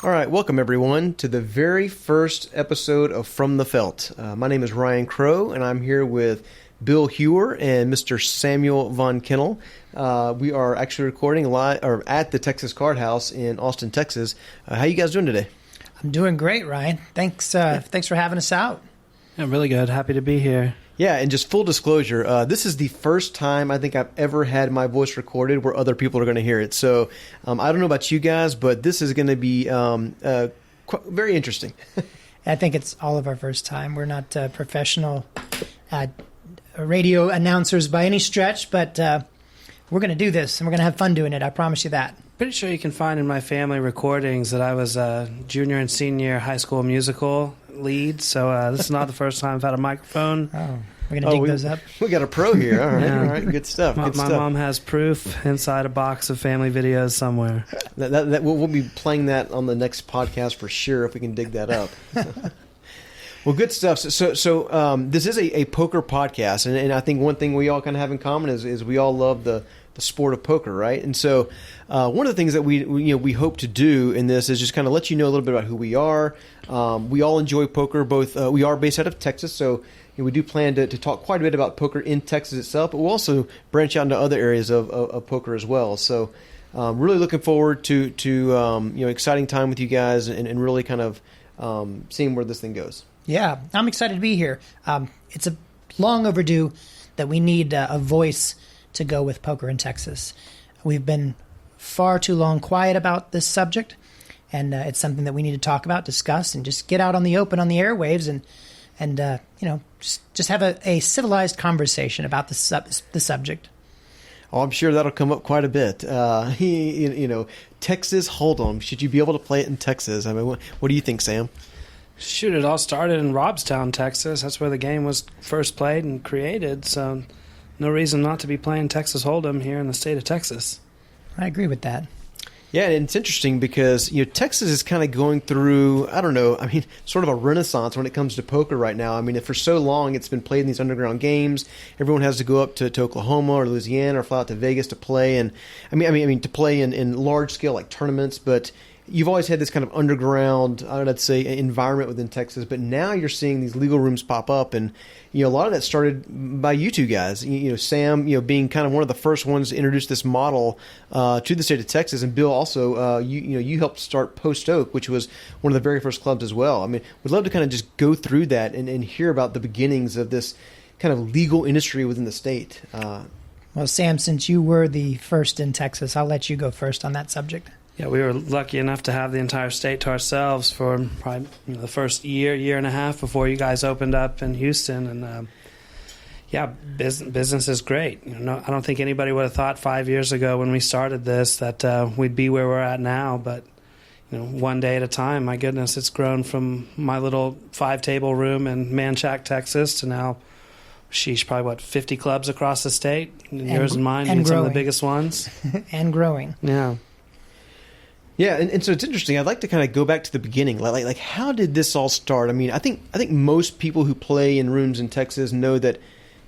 All right, welcome everyone to the very first episode of From the Felt. My name is Ryan Crow, and I'm here with Bill Hewer and Mr. Samuel Von Kennel. We are actually recording live or at the Texas Card House in Austin, Texas. How you guys doing today? I'm doing great, Ryan. Thanks for having us out. I'm really good. Happy to be here. Yeah, and just full disclosure, this is the first time I think I've ever had my voice recorded where other people are going to hear it. So I don't know about you guys, but this is going to be very interesting. I think it's all of our first time. We're not professional radio announcers by any stretch, but we're going to do this, and we're going to have fun doing it. I promise you that. Pretty sure you can find in my family recordings that I was a junior and senior high school musical lead, so this is not the first time I've had a microphone. Oh, we're going to dig those up. We got a pro here. All right, Yeah. all right, good stuff. My mom has proof inside a box of family videos somewhere. We'll be playing that on the next podcast for sure if we can dig that up. Well, good stuff. So this is a poker podcast, and I think one thing we all kind of have in common is we all love the sport of poker, right? And so one of the things that we hope to do in this is just kind of let you know a little bit about who we are. We all enjoy poker. Both we are based out of Texas, so we do plan to talk quite a bit about poker in Texas itself, but we'll also branch out into other areas of poker as well. So really looking forward to exciting time with you guys and really kind of seeing where this thing goes. Yeah, I'm excited to be here. It's a long overdue that we need a voice to go with poker in Texas. We've been far too long quiet about this subject, and it's something that we need to talk about, discuss, and just get out on the open on the airwaves and just have a civilized conversation about the subject. Oh, I'm sure that'll come up quite a bit. Texas Hold'em. Should you be able to play it in Texas? I mean, what do you think, Sam? Shoot, it all started in Robstown, Texas. That's where the game was first played and created, so no reason not to be playing Texas Hold'em here in the state of Texas. I agree with that. Yeah, and it's interesting because Texas is kind of going through, sort of a renaissance when it comes to poker right now. I mean, for so long it's been played in these underground games. Everyone has to go up to Oklahoma or Louisiana or fly out to Vegas to play, and to play in large scale like tournaments. But you've always had this kind of underground, I'd say, environment within Texas. But now you're seeing these legal rooms pop up, and a lot of that started by you two guys. Sam, being kind of one of the first ones to introduce this model to the state of Texas, and Bill also, you helped start Post Oak, which was one of the very first clubs as well. I mean, we'd love to kind of just go through that and hear about the beginnings of this kind of legal industry within the state. Well, Sam, since you were the first in Texas, I'll let you go first on that subject. Yeah, we were lucky enough to have the entire state to ourselves for probably the first year and a half before you guys opened up in Houston. And business is great. I don't think anybody would have thought 5 years ago when we started this that we'd be where we're at now. But one day at a time. My goodness, it's grown from my little 5-table room in Manchac, Texas, to now, probably 50 clubs across the state. Yours and mine being some of the biggest ones, and growing. Yeah. Yeah, and so it's interesting. I'd like to kind of go back to the beginning. Like how did this all start? I mean, I think most people who play in rooms in Texas know that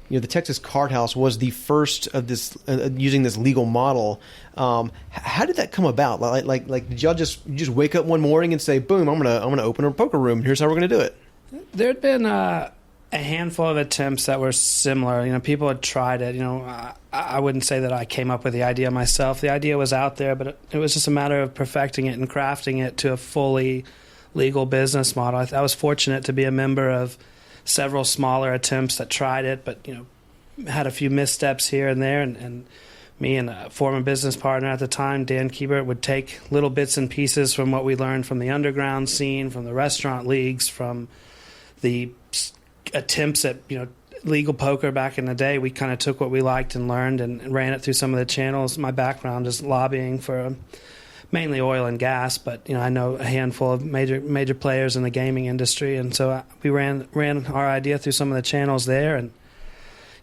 the Texas Card House was the first of this using this legal model. How did that come about? Like did y'all just wake up one morning and say, "Boom, I'm gonna open a poker room. Here's how we're gonna do it"? There'd been a handful of attempts that were similar. People had tried it. I wouldn't say that I came up with the idea myself. The idea was out there, but it was just a matter of perfecting it and crafting it to a fully legal business model. I was fortunate to be a member of several smaller attempts that tried it, but had a few missteps here and there. And me and a former business partner at the time, Dan Kiebert, would take little bits and pieces from what we learned from the underground scene, from the restaurant leagues, from the attempts at legal poker back in the day. We kind of took what we liked and learned and ran it through some of the channels. My background is lobbying for mainly oil and gas, but I know a handful of major players in the gaming industry, and so we ran our idea through some of the channels there, and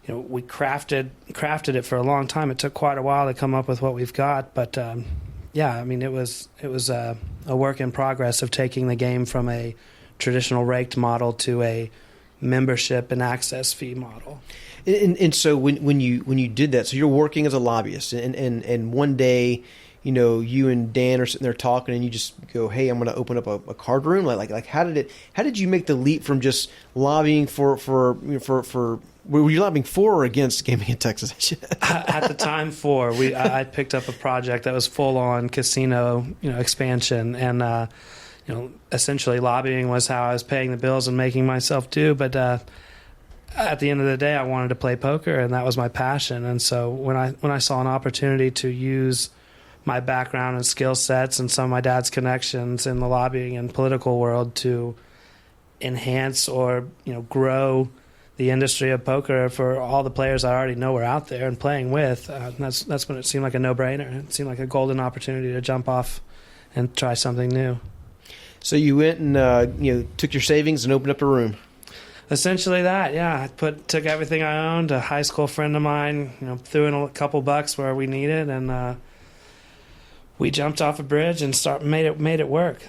we crafted it for a long time. It took quite a while to come up with what we've got, but it was a work in progress of taking the game from a traditional raked model to a membership and access fee model. And so when you did that, so you're working as a lobbyist, and one day you and Dan are sitting there talking, and you just go, "Hey, I'm going to open up a card room." Like how did you make the leap from just lobbying for were you lobbying for or against gaming in Texas? At the time, I picked up a project that was full on casino, expansion, and essentially lobbying was how I was paying the bills and making myself do. But at the end of the day, I wanted to play poker, and that was my passion. And so when I saw an opportunity to use my background and skill sets and some of my dad's connections in the lobbying and political world to enhance or grow the industry of poker for all the players I already know were out there and playing with, that's when it seemed like a no-brainer. It seemed like a golden opportunity to jump off and try something new. So you went and took your savings and opened up a room. Essentially that, yeah. I took everything I owned. A high school friend of mine, threw in a couple bucks where we needed, and we jumped off a bridge and made it work.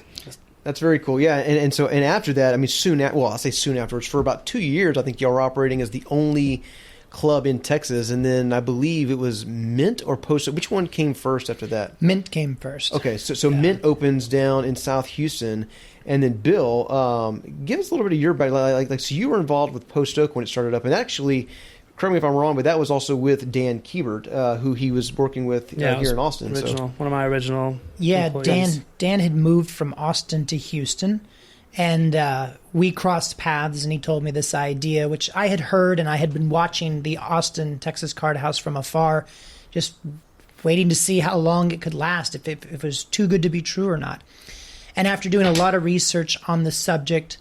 That's very cool. Yeah, and so after that, I mean, I'll say soon afterwards, for about 2 years, I think y'all were operating as the only club in Texas, and then I believe it was Mint or Post. Which one came first after that? Mint came first. Okay, so yeah. Mint opens down in South Houston, and then Bill, give us a little bit of your background. Like, so you were involved with Post Oak when it started up, and actually, correct me if I'm wrong, but that was also with Dan Kiebert, who he was working with here in Austin. One of my original employees. Dan had moved from Austin to Houston, and we crossed paths, and he told me this idea, which I had heard, and I had been watching the Austin, Texas Card House from afar, just waiting to see how long it could last, if it was too good to be true or not. And after doing a lot of research on the subject,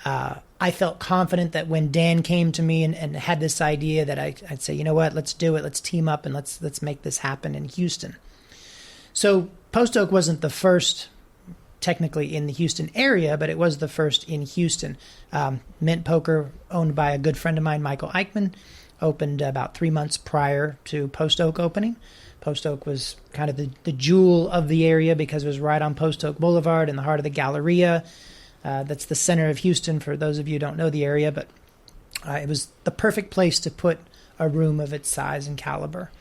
I felt confident that when Dan came to me and had this idea that I'd say, you know what, let's do it. Let's team up and let's make this happen in Houston. So Post Oak wasn't the first technically in the Houston area, but it was the first in Houston. Mint Poker, owned by a good friend of mine, Michael Eichmann, opened about 3 months prior to Post Oak opening. Post Oak was kind of the jewel of the area because it was right on Post Oak Boulevard in the heart of the Galleria. That's the center of Houston, for those of you who don't know the area, but it was the perfect place to put a room of its size and caliber.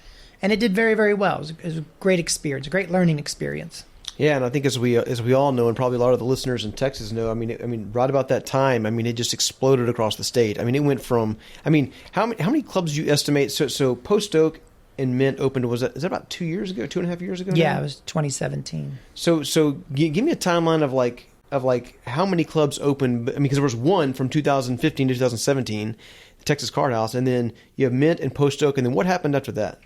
And it did very, very well. It was a great experience, a great learning experience. Yeah, and I think as we all know, and probably a lot of the listeners in Texas know, I mean, right about that time, I mean, it just exploded across the state. I mean, it went from, how many clubs do you estimate? So Post Oak and Mint opened, is that about 2 years ago, 2.5 years ago? Yeah, now? It was 2017. So give me a timeline of how many clubs opened. I mean, because there was one from 2015 to 2017, the Texas Card House, and then you have Mint and Post Oak, and then what happened after that?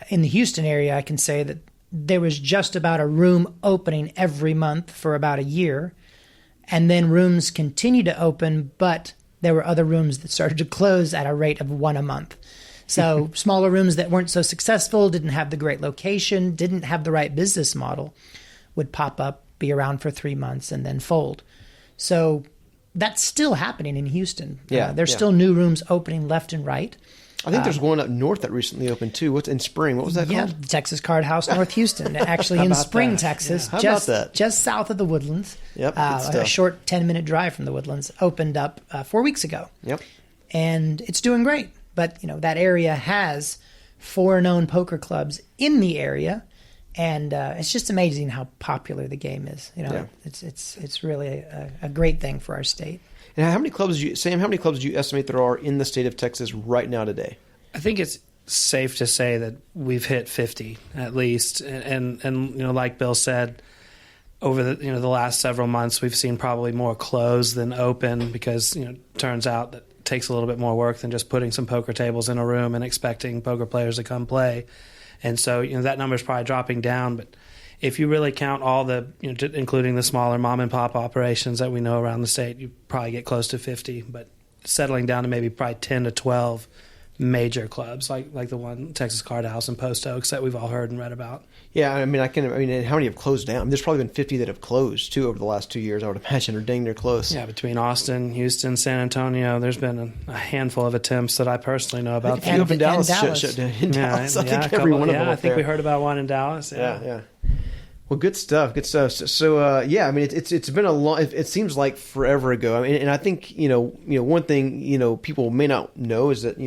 In the Houston area, I can say that there was just about a room opening every month for about a year, and then rooms continued to open, but there were other rooms that started to close at a rate of one a month. So smaller rooms that weren't so successful, didn't have the great location, didn't have the right business model, would pop up, be around for 3 months, and then fold. So that's still happening in Houston. There's still new rooms opening left and right. I think there's one up north that recently opened too. What's in Spring? What was that called? Yeah, Texas Card House, North Houston. Actually in Spring, Texas. Yeah. How about that? Just south of the Woodlands. Yep, a short 10-minute drive from the Woodlands. Opened up 4 weeks ago. Yep. And it's doing great. But, that area has 4 known poker clubs in the area. And it's just amazing how popular the game is. It's really a great thing for our state. And how many clubs do you estimate there are in the state of Texas right now today? I think it's safe to say that we've hit 50 at least, and like Bill said, over the last several months we've seen probably more closed than open because turns out that it takes a little bit more work than just putting some poker tables in a room and expecting poker players to come play, and so that number is probably dropping down, but. If you really count all the, including the smaller mom and pop operations that we know around the state, you probably get close to 50. But settling down to maybe probably 10 to 12 major clubs, like the one Texas Card House and Post Oaks that we've all heard and read about. Yeah, and how many have closed down? There's probably been 50 that have closed too over the last 2 years. I would imagine, or dang near close. Yeah, between Austin, Houston, San Antonio, there's been a handful of attempts that I personally know about. And Dallas. Dallas. I think every one of them. I think we heard about one in Dallas. Yeah. Well, good stuff. So, it's been a long. It seems like forever ago. And I think one thing people may not know is that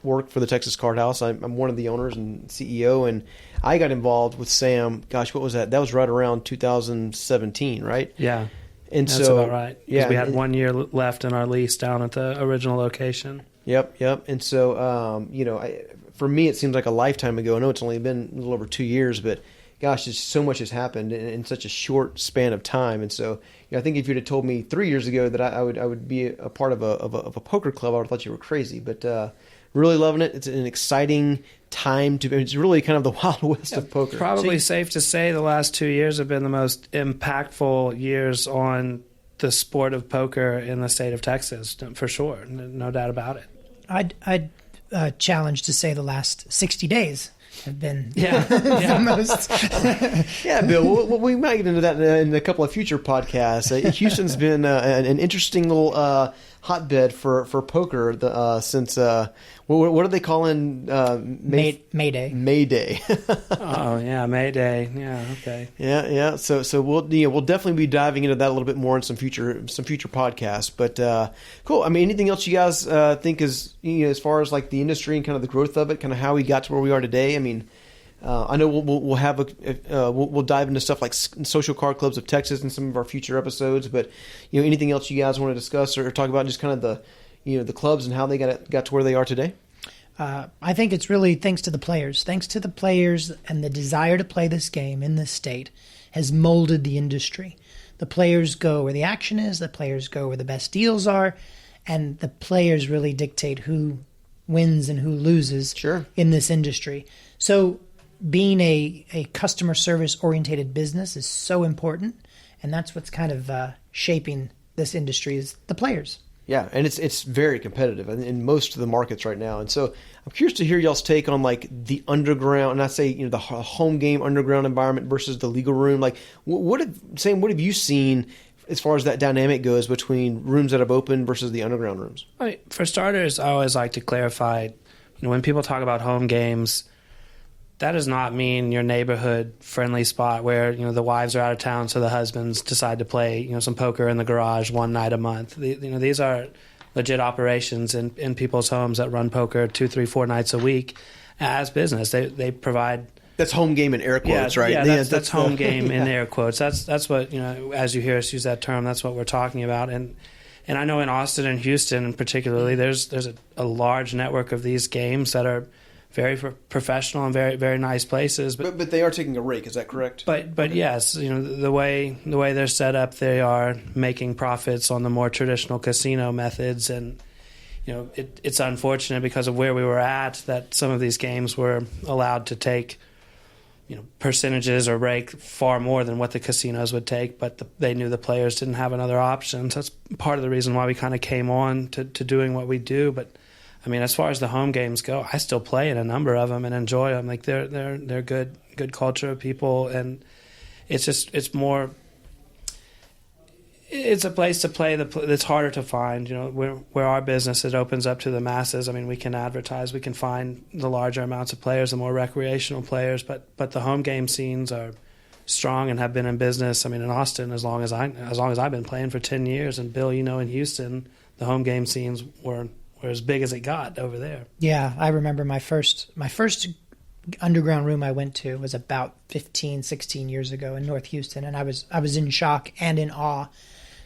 work for the Texas Card House. I'm one of the owners and CEO, and I got involved with Sam. Gosh, what was that? That was right around 2017, right? Yeah. And That's so, about right. Yeah, We had 1 year left in our lease down at the original location. Yep. And so, for me, it seems like a lifetime ago. I know it's only been a little over 2 years, but gosh, just so much has happened in such a short span of time. And so, I think if you'd have told me 3 years ago that I would be a part of a poker club, I would have thought you were crazy. But really loving it. It's an exciting time it's really kind of the Wild West of poker. Probably safe to say the last 2 years have been the most impactful years on the sport of poker in the state of Texas, for sure. No doubt about it. I'd challenge to say the last 60 days have been Yeah. the most. Yeah, Bill, we might get into that in a couple of future podcasts. Houston's been an interesting little hotbed for poker since what are they calling May Day? May Day. Oh yeah, May Day. Yeah, okay. Yeah. So we'll definitely be diving into that a little bit more in some future podcasts. But cool. I mean, anything else you guys think is as far as like the industry and kind of the growth of it, kind of how we got to where we are today? I mean, I know we'll have we'll dive into stuff like social card clubs of Texas in some of our future episodes. But anything else you guys want to discuss or talk about, just kind of the clubs and how they got to where they are today? I think it's really thanks to the players. Thanks to the players and the desire to play this game in this state has molded the industry. The players go where the action is. The players go where the best deals are. And the players really dictate who wins and who loses in this industry. So being a customer service orientated business is so important. And that's what's kind of shaping this industry is the players. Yeah, and it's very competitive in most of the markets right now. And so I'm curious to hear y'all's take on like the underground, and I say the home game underground environment versus the legal room. Like, what have you seen as far as that dynamic goes between rooms that have opened versus the underground rooms? For starters, I always like to clarify, when people talk about home games, that does not mean your neighborhood friendly spot where the wives are out of town, so the husbands decide to play some poker in the garage one night a month. These are legit operations in people's homes that run poker 2, 3, 4 nights a week as business. They provide. That's home game in air quotes, right? Yeah, that's home game in air quotes. That's what as you hear us use that term, that's what we're talking about. And I know in Austin and Houston particularly, there's a large network of these games that are very professional and very, very nice places, but they are taking a rake. Is that correct? But okay. Yes, the way they're set up, they are making profits on the more traditional casino methods, and it's unfortunate because of where we were at that some of these games were allowed to take percentages or rake far more than what the casinos would take, but they knew the players didn't have another option. So that's part of the reason why we kind of came on to doing what we do, but. I mean, as far as the home games go, I still play in a number of them and enjoy them. Like they're good culture of people, and it's a place to play that's harder to find. Where our business, it opens up to the masses. I mean, we can advertise, we can find the larger amounts of players, the more recreational players, but the home game scenes are strong and have been in business. I mean, in Austin, as long as I've been playing for 10 years, and Bill, in Houston, the home game scenes were as big as it got over there. Yeah, I remember my first underground room I went to was about 15, 16 years ago in North Houston, and I was in shock and in awe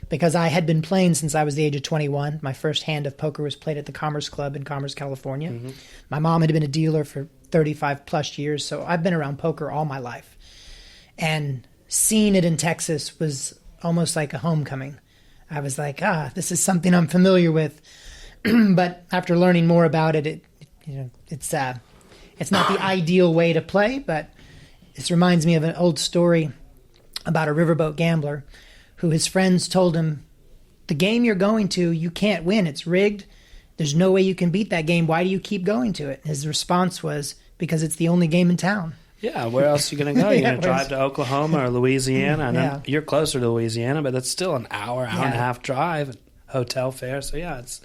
because I had been playing since I was the age of 21. My first hand of poker was played at the Commerce Club in Commerce, California. Mm-hmm. My mom had been a dealer for 35 plus years, so I've been around poker all my life. And seeing it in Texas was almost like a homecoming. I was like, this is something I'm familiar with. But after learning more about it, it's not the ideal way to play, but this reminds me of an old story about a riverboat gambler who his friends told him, the game you're going to, you can't win. It's rigged. There's no way you can beat that game. Why do you keep going to it? His response was, because it's the only game in town. Yeah, where else are you going to go? You're going to drive to Oklahoma or Louisiana. And you're closer to Louisiana, but that's still an hour and a half drive, hotel fare. So, yeah, it's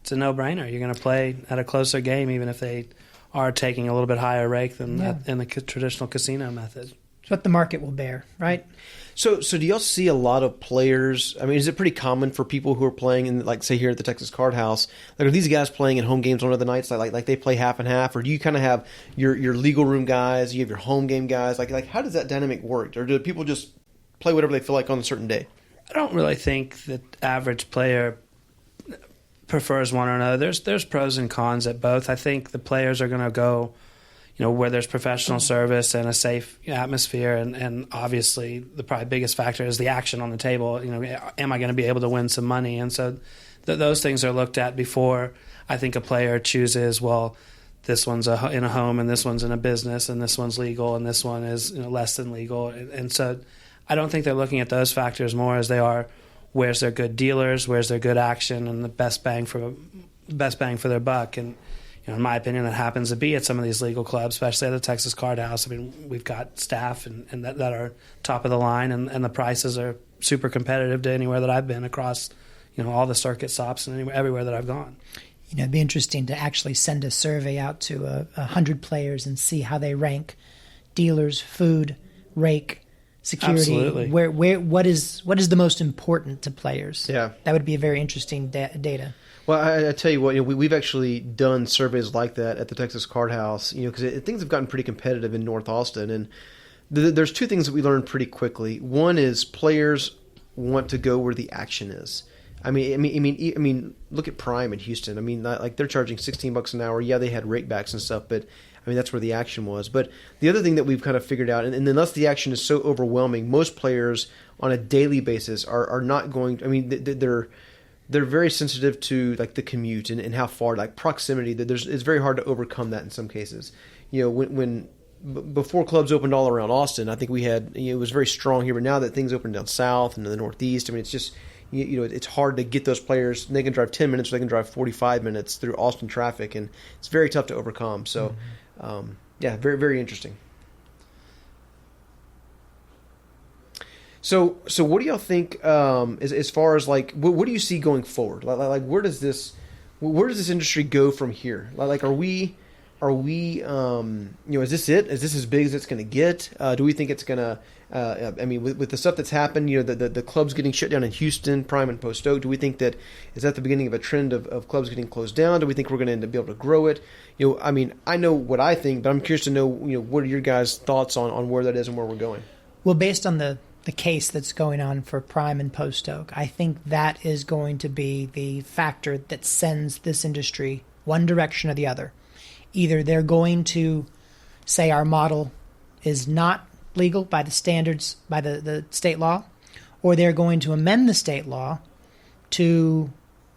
a no-brainer. You're going to play at a closer game, even if they are taking a little bit higher rake than in the traditional casino method. It's what the market will bear, right? So do y'all see a lot of players? I mean, is it pretty common for people who are playing in, like, say, here at the Texas Card House? Like, are these guys playing in home games on other nights? Like they play half and half, or do you kind of have your legal room guys? You have your home game guys. Like how does that dynamic work? Or do people just play whatever they feel like on a certain day? I don't really think the average player prefers one or another. There's pros and cons at both. I think the players are going to go, where there's professional service and a safe atmosphere, and obviously the probably biggest factor is the action on the table. Am I going to be able to win some money? And so those things are looked at before I think a player chooses, well, this one's in a home and this one's in a business and this one's legal and this one is less than legal. And so I don't think they're looking at those factors more as they are where's their good dealers, where's their good action, and the best bang for their buck. And in my opinion, that happens to be at some of these legal clubs, especially at the Texas Card House. I mean, we've got staff and that are top of the line, and the prices are super competitive to anywhere that I've been across, all the circuit stops and everywhere that I've gone. It'd be interesting to actually send a survey out to 100 players and see how they rank dealers, food, rake, security. Absolutely. What is the most important to players? Yeah, that would be a very interesting data. Well, I tell you what, we've actually done surveys like that at the Texas Card House, because things have gotten pretty competitive in North Austin, and there's two things that we learned pretty quickly. One is players want to go where the action is. I mean, look at Prime in Houston. I mean, like they're charging $16 an hour. Yeah, they had rakebacks and stuff, but I mean that's where the action was. But the other thing that we've kind of figured out, and unless the action is so overwhelming, most players on a daily basis are not going. I mean, they're very sensitive to like the commute and how far, like proximity. It's very hard to overcome that in some cases. When before clubs opened all around Austin, I think we had it was very strong here. But now that things open down south and in the Northeast, I mean, it's just it's hard to get those players. They can drive 10 minutes, or they can drive 45 minutes through Austin traffic, and it's very tough to overcome. So, very very interesting. So what do y'all think as far as like what do you see going forward? Like where does this industry go from here? Like are we is this it? Is this as big as it's going to get? Do we think it's going to I mean with the stuff that's happened, the clubs getting shut down in Houston, Prime and Post Oak, do we think that is that the beginning of a trend of clubs getting closed down? Do we think we're going to end up be able to grow it? I mean, I know what I think, but I'm curious to know, what are your guys' thoughts on where that is and where we're going? Well, based on the case that's going on for Prime and Post Oak, I think that is going to be the factor that sends this industry one direction or the other. Either they're going to say our model is not legal by the standards, by the state law, or they're going to amend the state law to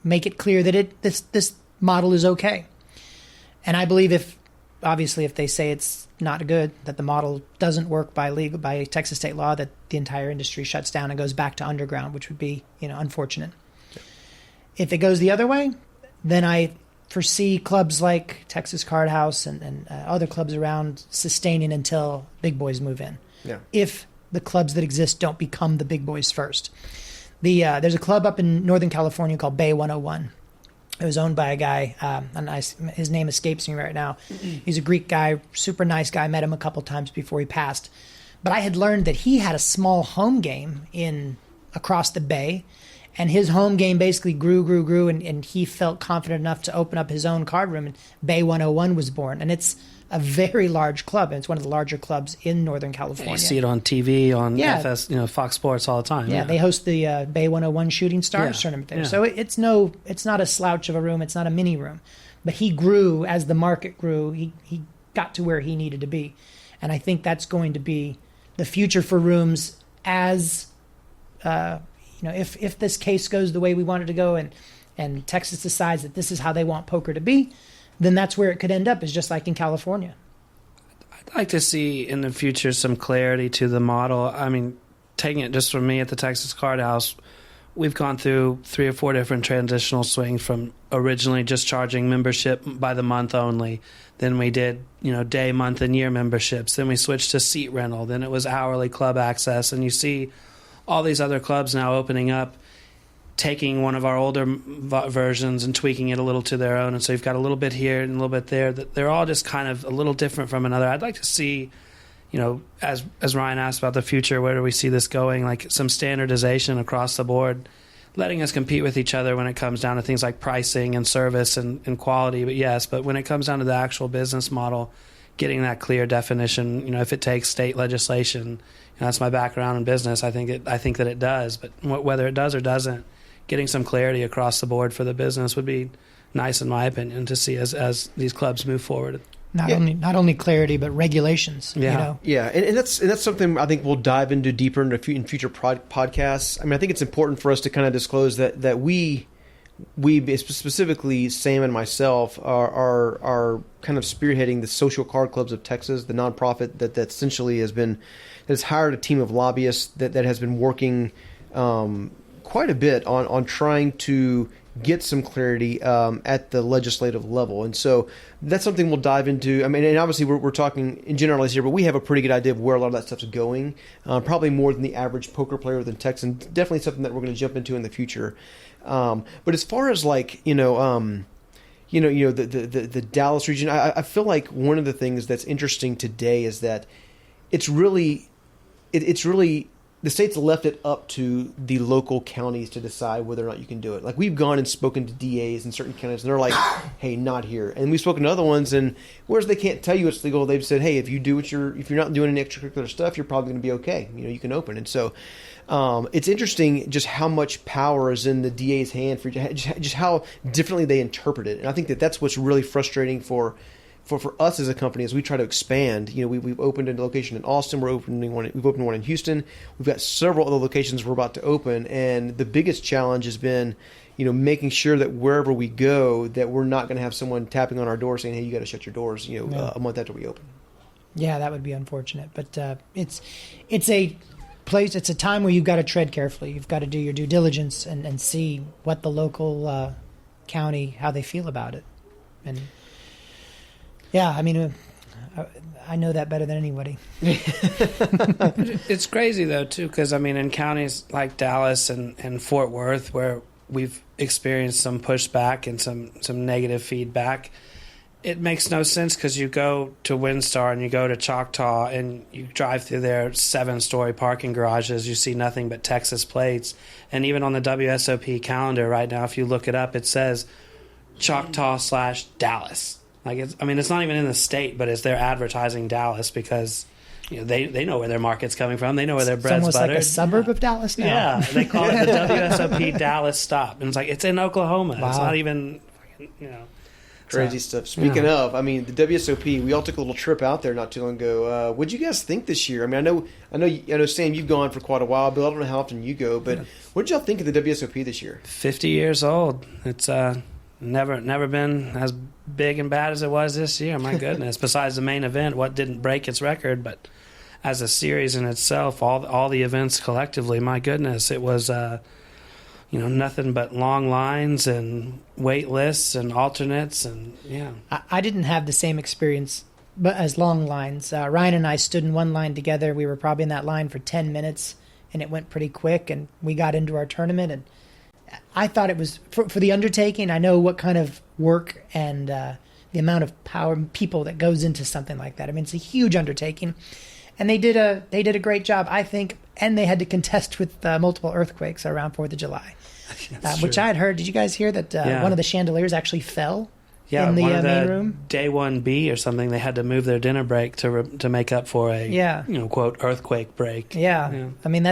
make it clear that this model is okay. And I believe if they say it's not good, that the model doesn't work by Texas state law, that the entire industry shuts down and goes back to underground, which would be unfortunate. Yeah. If it goes the other way, then I foresee clubs like Texas Card House and other clubs around sustaining until big boys move in. Yeah. If the clubs that exist don't become the big boys first. There's a club up in Northern California called Bay 101. It was owned by a guy, his name escapes me right now. He's a Greek guy, super nice guy. Met him a couple times before he passed. But I had learned that he had a small home game across the bay, and his home game basically grew, and he felt confident enough to open up his own card room, and Bay 101 was born. And it's a very large club, and it's one of the larger clubs in Northern California. You see it on TV, on FS, Fox Sports all the time. Yeah, they host the Bay 101 Shooting Stars tournament there. Yeah. So it's not a slouch of a room. It's not a mini room. But he grew as the market grew. He got to where he needed to be. And I think that's going to be the future for rooms as, if this case goes the way we want it to go and Texas decides that this is how they want poker to be, then that's where it could end up, is just like in California. I'd like to see in the future some clarity to the model. I mean, taking it just from me at the Texas Card House, we've gone through 3 or 4 different transitional swings from originally just charging membership by the month only. Then we did, day, month, and year memberships. Then we switched to seat rental. Then it was hourly club access. And you see all these other clubs now opening up, taking one of our older versions and tweaking it a little to their own. And so you've got a little bit here and a little bit there. They're all just kind of a little different from another. I'd like to see, as Ryan asked about the future, where do we see this going? Like some standardization across the board, letting us compete with each other when it comes down to things like pricing and service and quality. But when it comes down to the actual business model, getting that clear definition, if it takes state legislation, that's my background in business. I think that it does, but whether it does or doesn't, getting some clarity across the board for the business would be nice, in my opinion, to see as these clubs move forward. Not only clarity, but regulations. Yeah, and that's something I think we'll dive into deeper in future podcasts. I mean, I think it's important for us to kind of disclose that we specifically, Sam and myself are kind of spearheading the Social Card Clubs of Texas, the nonprofit that essentially has hired a team of lobbyists that has been working quite a bit on trying to get some clarity at the legislative level. And so that's something we'll dive into. I mean, and obviously we're talking in generalities here, but we have a pretty good idea of where a lot of that stuff's going, probably more than the average poker player within Texas, and definitely something that we're going to jump into in the future. But as far as like, the Dallas region, I feel like one of the things that's interesting today is that it's really the state's left it up to the local counties to decide whether or not you can do it. Like we've gone and spoken to DAs in certain counties, and they're like, "Hey, not here." And we've spoken to other ones, and whereas they can't tell you it's legal, they've said, "Hey, if you're not doing any extracurricular stuff, you're probably going to be okay. You can open." And so it's interesting just how much power is in the DA's hand for just how differently they interpret it. And I think that's what's really frustrating for us as a company as we try to expand. We've opened a location in Austin. We've opened one in Houston. We've got several other locations we're about to open. And the biggest challenge has been, making sure that wherever we go, that we're not going to have someone tapping on our door saying, "Hey, you got to shut your doors," a month after we open. Yeah, that would be unfortunate. But it's a place. It's a time where you've got to tread carefully. You've got to do your due diligence and see what the local county, how they feel about it. And yeah, I mean, I know that better than anybody. It's crazy, though, too, because, I mean, in counties like Dallas and Fort Worth, where we've experienced some pushback and some negative feedback, it makes no sense because you go to WinStar and you go to Choctaw and you drive through their 7-story parking garages, you see nothing but Texas plates. And even on the WSOP calendar right now, if you look it up, it says Choctaw/Dallas. Like it's not even in the state, but it's they're advertising Dallas because they know where their market's coming from. They know where their bread's almost buttered. Like a suburb of Dallas now. Yeah, they call it the WSOP Dallas stop, and it's in Oklahoma. Wow. It's not even crazy stuff. Speaking of, I mean, the WSOP, we all took a little trip out there not too long ago. What'd you guys think this year? I mean, I know, Sam, you've gone for quite a while. Bill, I don't know how often you go, but what did y'all think of the WSOP this year? 50 years old. It's never been as big and bad as it was this year. My goodness. Besides the main event, what didn't break its record, but as a series in itself, all the events collectively, my goodness, it was nothing but long lines and wait lists and alternates, and yeah. I didn't have the same experience but as long lines. Ryan and I stood in one line together. We were probably in that line for 10 minutes, and it went pretty quick, and we got into our tournament, and I thought it was, for the undertaking, I know what kind of work and the amount of power and people that goes into something like that. I mean, it's a huge undertaking. And they did a great job, I think, and they had to contest with multiple earthquakes around 4th of July, which I had heard. Did you guys hear that one of the chandeliers actually fell in the main room? Day 1B or something, they had to move their dinner break to make up for a quote earthquake break. Yeah. I mean,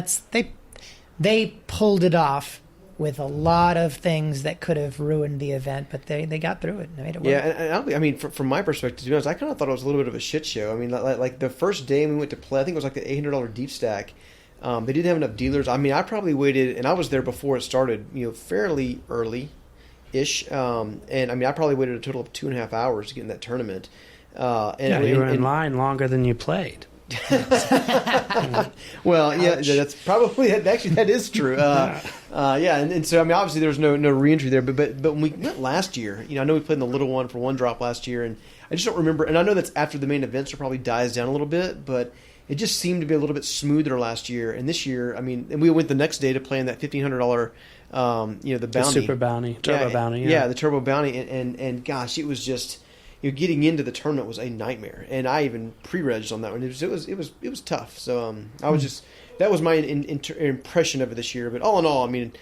they pulled it off with a lot of things that could have ruined the event, but they got through it and made it work. Yeah, and I mean, from my perspective, to be honest, I kind of thought it was a little bit of a shit show. I mean, like the first day we went to play, I think it was like the $800 deep stack. They didn't have enough dealers. I mean, I probably waited, and I was there before it started, fairly early-ish. And I mean, I probably waited a total of 2.5 hours to get in that tournament. You were in line longer than you played. Well, yeah, that's probably actually that is true. And so I mean, obviously there was no reentry there, but when we went last year, I know we played in the little one for one drop last year, and I just don't remember. And I know that's after the main event, so it probably dies down a little bit, but it just seemed to be a little bit smoother last year. And this year, I mean, and we went the next day to play in that $1,500, the bounty, the super bounty, turbo bounty, the turbo bounty, and gosh, it was just. getting into the tournament was a nightmare, and I even pre-regged on that one. It was tough. So I was just that was my impression of it this year. But all in all, I mean,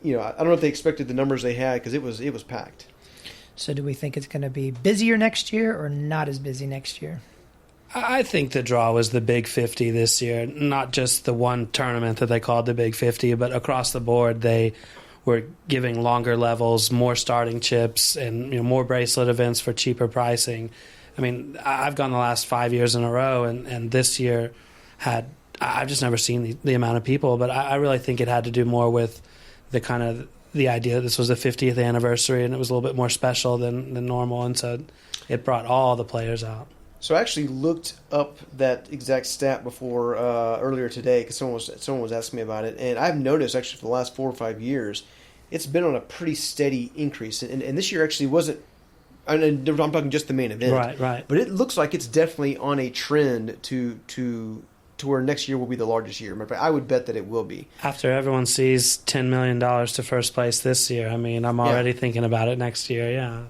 I don't know if they expected the numbers they had because it was packed. So do we think it's going to be busier next year or not as busy next year? I think the draw was the Big 50 this year, not just the one tournament that they called the Big 50, but across the board they were giving longer levels, more starting chips, and more bracelet events for cheaper pricing. I mean, I've gone the last 5 years in a row, and this year I've just never seen the amount of people, but I really think it had to do more with the idea that this was the 50th anniversary and it was a little bit more special than normal, and so it brought all the players out. So I actually looked up that exact stat before earlier today because someone was asking me about it, and I've noticed actually for the last 4 or 5 years, it's been on a pretty steady increase, and this year actually wasn't. I'm talking just the main event, right. But it looks like it's definitely on a trend to where next year will be the largest year. I would bet that it will be. After everyone sees $10 million to first place this year, I mean, I'm already thinking about it next year. Yeah,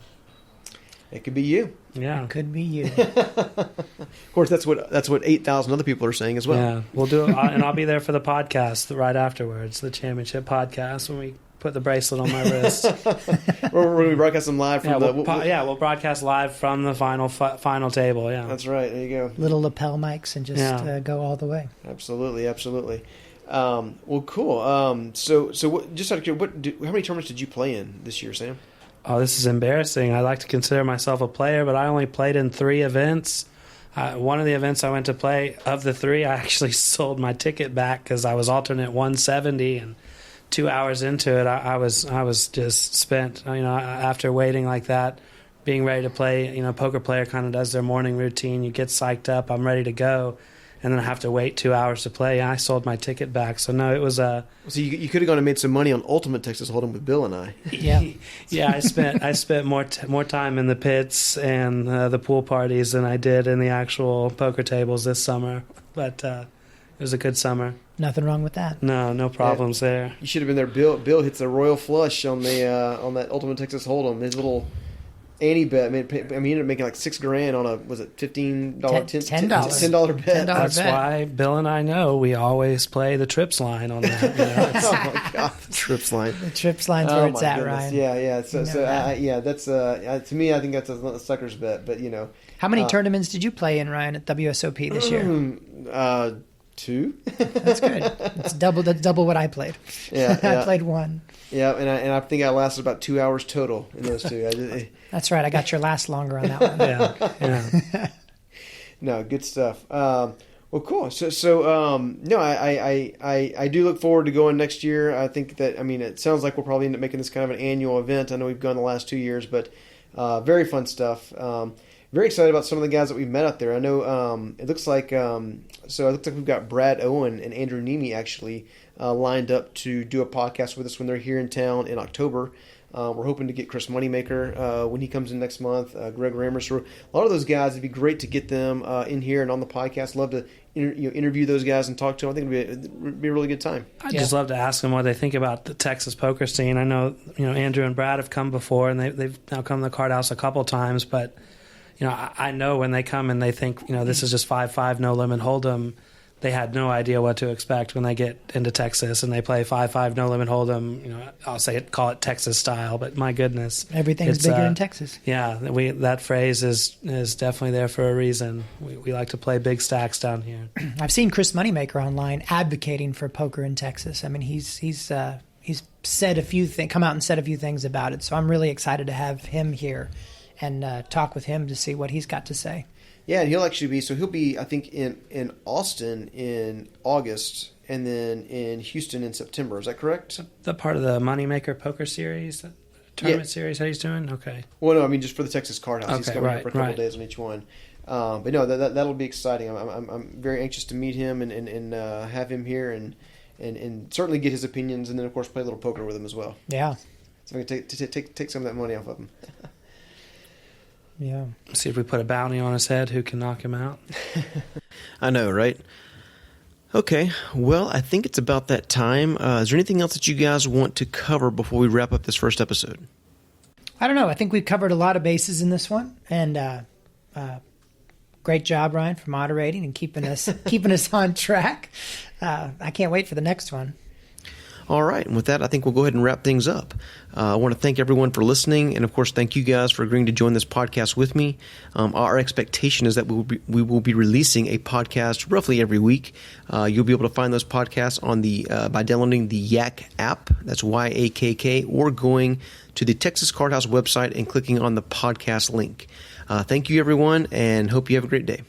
it could be you. Yeah, It could be you. Of course, that's what 8,000 other people are saying as well. Yeah, we'll do it, and I'll be there for the podcast right afterwards, the championship podcast, when we put the bracelet on my wrist. Or when we broadcast them live from we'll broadcast live from the final table. Yeah, that's right. There you go. Little lapel mics and just go all the way. Absolutely. Well, cool. So just out of curiosity, how many tournaments did you play in this year, Sam? Oh, this is embarrassing. I like to consider myself a player, but I only played in 3 events. One of the events I went to play, of the 3, I actually sold my ticket back because I was alternate 170, and 2 hours into it, I was just spent. After waiting like that, being ready to play. Poker player kind of does their morning routine. You get psyched up. I'm ready to go. And then I have to wait 2 hours to play. I sold my ticket back. So, no, it was a... So you could have gone and made some money on Ultimate Texas Hold'em with Bill and I. Yeah. Yeah, I spent more time in the pits and the pool parties than I did in the actual poker tables this summer. But it was a good summer. Nothing wrong with that. No problems there. You should have been there. Bill hits a royal flush on that Ultimate Texas Hold'em. His little... Annie bet. He ended up making like $6,000 on a $15 $10 bet. That's why Bill and I know we always play the trips line on that. Oh my god, the trips line. The trips line's where it's at, Ryan. Yeah. That's to me, I think that's a sucker's bet. But how many tournaments did you play in, Ryan, at WSOP this year? 2. That's good. That's double what I played. Yeah, I played 1. Yeah, and I think I lasted about 2 hours total in those 2. That's right. I got your last longer on that one. Yeah. No, good stuff. Well, cool. So no, I do look forward to going next year. I think that it sounds like we'll probably end up making this kind of an annual event. I know we've gone the last 2 years, but very fun stuff. Very excited about some of the guys that we've met out there. I know it looks like we've got Brad Owen and Andrew Nemi actually lined up to do a podcast with us when they're here in town in October. We're hoping to get Chris Moneymaker when he comes in next month, Greg Rammerser. A lot of those guys, it'd be great to get them in here and on the podcast. Love to interview those guys and talk to them. I think it'd be a really good time. I'd just love to ask them what they think about the Texas poker scene. I know Andrew and Brad have come before, and they've now come to the Card House a couple times, but I know when they come and they think, this is just 5-5, no limit hold'em, they had no idea what to expect when they get into Texas and they play 5-5, no limit hold'em. Call it Texas style, but my goodness, everything's bigger in Texas. Yeah, that phrase is definitely there for a reason. We like to play big stacks down here. I've seen Chris Moneymaker online advocating for poker in Texas. He's said a few things, come out and said a few things about it. So I'm really excited to have him here and talk with him to see what he's got to say. Yeah, and he'll be, I think, in Austin in August and then in Houston in September. Is that correct? The part of the Moneymaker Poker Series, tournament series that he's doing? Okay. Well, no, just for the Texas Card House. He's coming for a couple of days on each one. But no, that'll be exciting. I'm very anxious to meet him and have him here and certainly get his opinions, and then, of course, play a little poker with him as well. Yeah. So I can take some of that money off of him. Yeah. See if we put a bounty on his head, who can knock him out. I know, right? Okay, well, I think it's about that time. Is there anything else that you guys want to cover before we wrap up this first episode? I don't know. I think we covered a lot of bases in this one, and great job, Ryan, for moderating and keeping us on track. I can't wait for the next one. All right. And with that, I think we'll go ahead and wrap things up. I want to thank everyone for listening. And, of course, thank you guys for agreeing to join this podcast with me. Our expectation is that we will be releasing a podcast roughly every week. You'll be able to find those podcasts on by downloading the Yak app. That's YAKK, or going to the Texas Card House website and clicking on the podcast link. Thank you, everyone, and hope you have a great day.